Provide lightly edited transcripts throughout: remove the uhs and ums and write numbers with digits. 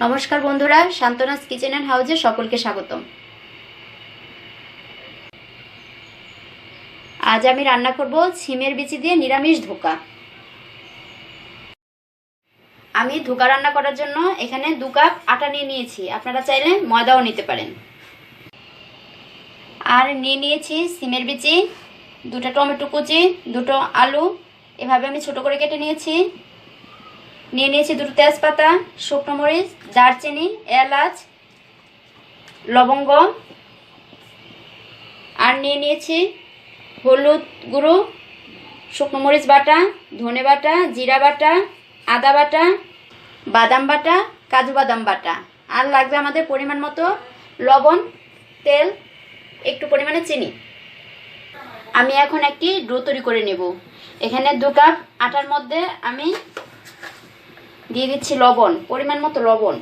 নমস্কার বন্ধুরা, শান্তনাস kitchen and হাউজে সকলকে স্বাগতম। আজ আমি রান্না করব সিমের বিচি দিয়ে নিরামিষ ধোকা। আমি ধোকা রান্না করার জন্য এখানে 2 কাপ আটা নিয়ে নিয়েছি। আপনারা চাইলে ময়দাও নিতে পারেন। আর নিয়ে নিয়েছি সিমের বিচি, 2টা টমেটো কুচি, 2টো আলু এভাবে আমি ছোট করে কেটে নিয়েছি। নিয়ে নিয়েছি 2টো তেজপাতা, শুকনো মরিচ, দারচিনি, এলাচ, লবঙ্গ। আর নিয়ে নিয়েছি হলুদ গুঁড়ো, শুকনো মরিচ বাটা, ধনে বাটা, জিরা বাটা, আদা বাটা, বাদাম বাটা, কাজু বাদাম বাটা। আর লাগবে আমাদের পরিমাণ মতো লবণ, তেল, একটু পরিমাণে চিনি। আমি এখন একটি ডো তৈরি করে নেব। এখানে 2 কাপ আটার মধ্যে আমি দিয়ে দিচ্ছি লবণ, পরিমাণ মতো লবণ।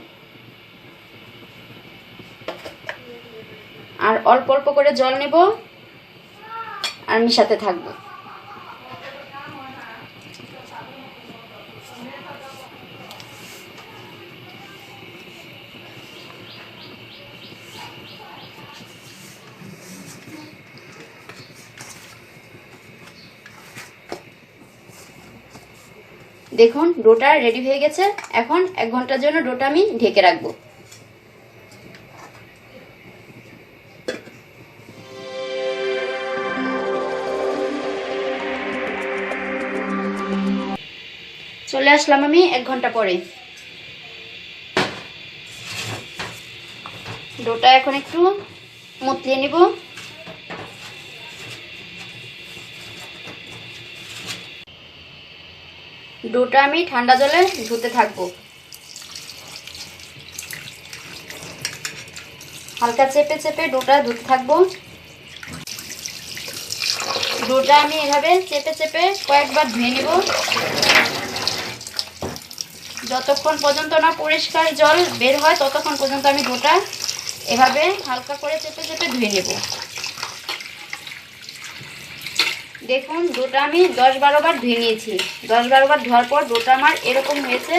আর অল্প অল্প করে জল নেব আর মিশাতে থাকবো। দেখুন ডোটা রেডি হয়ে গেছে। এখন 1 ঘন্টার জন্য ডোটা আমি ঢেকে রাখবো। চলে আসলাম আমি 1 ঘন্টা পরে। ডোটা এখন একটু মথিয়ে নিব। ডোটা আমি ঠান্ডা জলে ধুতে থাকবো। হালকা চেপে চেপে ডোটা ধুতে থাকবো। ডোটা আমি এভাবে চেপে চেপে কয়েকবার ধুয়ে নিব, যতক্ষণ পর্যন্ত না পরিষ্কার জল বের হয় ততক্ষণ পর্যন্ত আমি ডোটা এভাবে হালকা করে চেপে চেপে ধুয়ে নেব। দেখুন ডোটা আমি 10-12 বার ধুয়ে নিয়েছি। 10-12 বার ধোয়ার পর ডোটা আমার এরকম হয়েছে।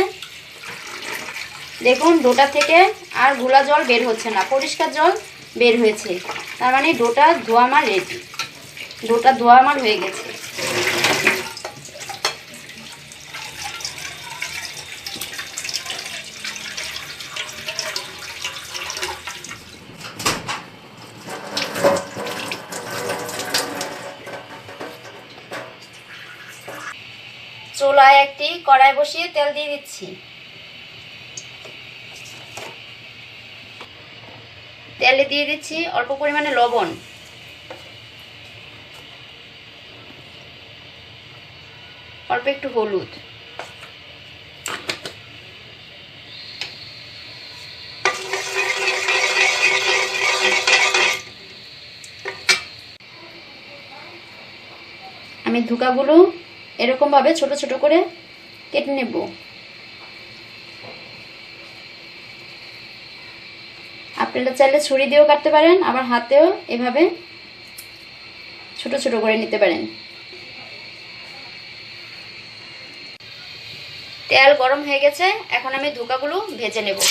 দেখুন ডোটা থেকে আর ঘোলা জল বের হচ্ছে না, পরিষ্কার জল বের হয়েছে। তার মানে ডোটা ধোয়া আমার রেডি, ডোটা ধোয়া আমার হয়ে গেছে। চুলায় একটি কড়াই বসিয়ে তেল দিয়ে দিচ্ছি। তেলে দিয়ে দিচ্ছি অল্প পরিমাণে লবণ, অল্প একটু হলুদ, আমি ধোকাগুলো এরকম ভাবে ছোট ছোট করে কেটে নেব। আপনারা চাইলে ছুরি দিয়েও কাটতে পারেন, আবার হাতেও এভাবে ছোট ছোট করে নিতে পারেন। তেল গরম হয়ে গেছে, এখন আমি ধোকাগুলো ভেজে নেব।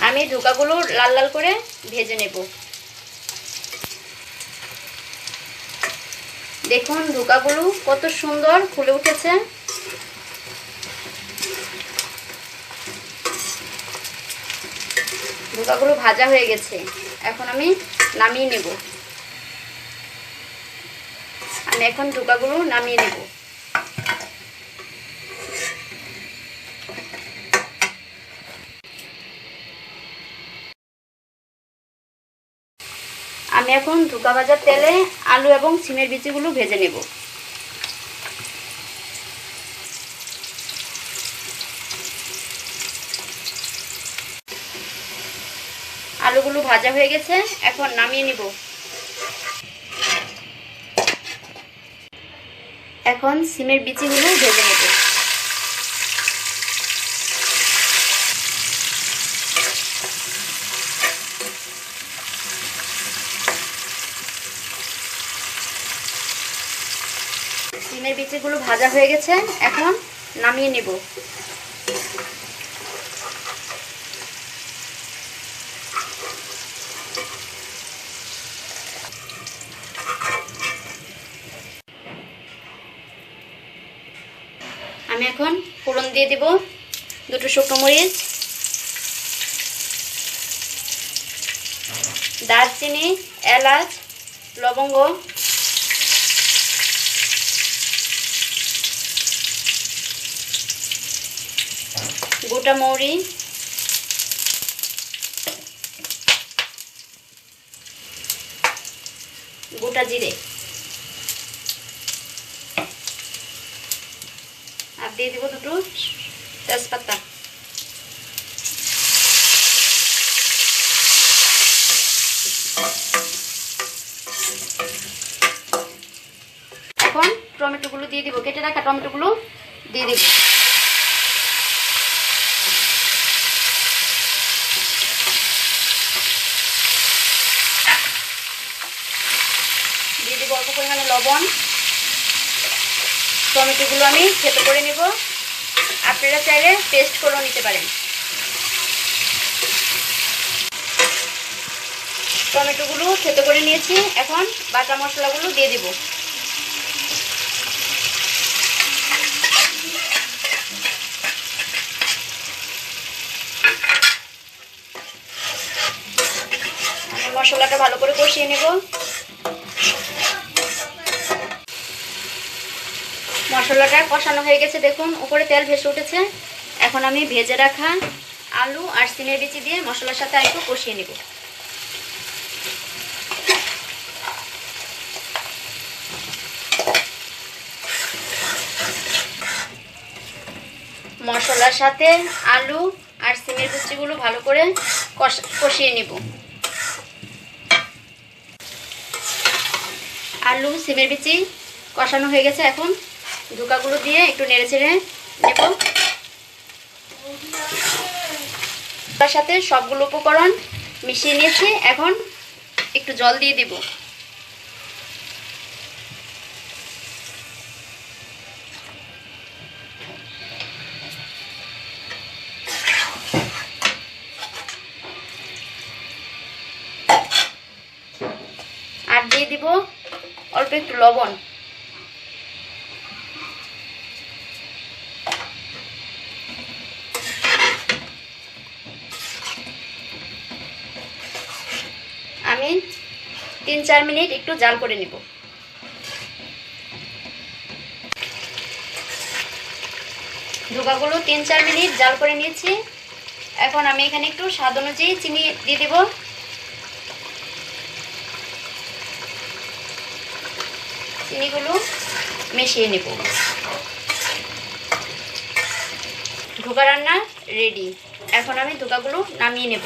আমি ধোকাগুলো লাল লাল করে ভেজে নেব। দেখুন ধোকাগুলো কত সুন্দর ফুলে উঠেছে। ধোকাগুলো ভাজা হয়ে গেছে, এখন আমি নামিয়ে নেব। আমি এখন ধোকাগুলো নামিয়ে নেব। আমি এখন ধোকা ভাজার তেলে আলু এবং সিমের বিচিগুলো ভেজে নেব। আলুগুলো ভাজা হয়ে গেছে, এখন নামিয়ে নিব। এখন সিমের বিচিগুলো ভেজে নেব। বিচিগুলো ভাজা হয়ে গেছে, এখন নামিয়ে নেব। আমি এখন ফোড়ন দিয়ে দেব 2টো শুকনো মরিচ, দারচিনি, এলাচ, লবঙ্গ, গোটা মৌরি, গোটা জিরে আর দিয়ে দিব 2টো তেজপাতা। এখন টমেটোগুলো দিয়ে দিব, কেটে রাখা টমেটোগুলো দিয়ে দিব। দিয়ে দিব অল্প পরিমাণে লবণ। টমেটোগুলো আমি থেতো করে নেব, আপনারা চাইলে পেস্ট করেও নিতে পারেন। টমেটোগুলো থেতো করে নিয়েছি, এখন বাটা মশলাগুলো দিয়ে দিব। মশলাটা ভালো করে কষিয়ে নেব। মশলাটা কষানো হয়ে গেছে, দেখুন উপরে তেল ভেসে উঠেছে। এখন আমি ভেজে রাখা আলু আর সিমের বিচি দিয়ে মশলার সাথে একটু কষিয়ে নেব। মশলার সাথে আলু আর সিমের বিচিগুলো ভালো করে কষিয়ে নেব। আলু সিমের বিচি কষানো হয়ে গেছে, এখন ধোকাগুলো দিয়ে একটু নেড়ে চেড়ে নেব। তার সাথে সবগুলো উপকরণ মিশিয়ে নিয়েছি, এখন একটু জল দিয়ে দিব। আর দিয়ে দিব অল্প একটু লবণ। আমি 3-4 মিনিট একটু জাল করে নিব। ধোকাগুলো 3-4 মিনিট জাল করে নিয়েছি, এখন আমি এখানে একটু স্বাদ অনুযায়ী চিনি দিয়ে দেব। চিনিগুলো মিশিয়ে নেব। ধোকা রান্না রেডি। এখন আমি ধোকাগুলো নামিয়ে নেব।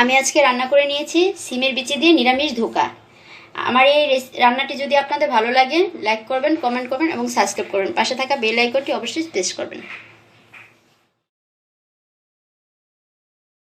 আমি আজকে রান্না করে নিয়েছি সিমের বিচি দিয়ে নিরামিষ ধোকা। আমার এই রান্নাটি যদি আপনাদের ভালো লাগে, লাইক করবেন, কমেন্ট করবেন এবং সাবস্ক্রাইব করবেন। পাশে থাকা বেল আইকনটি অবশ্যই প্রেস করবেন।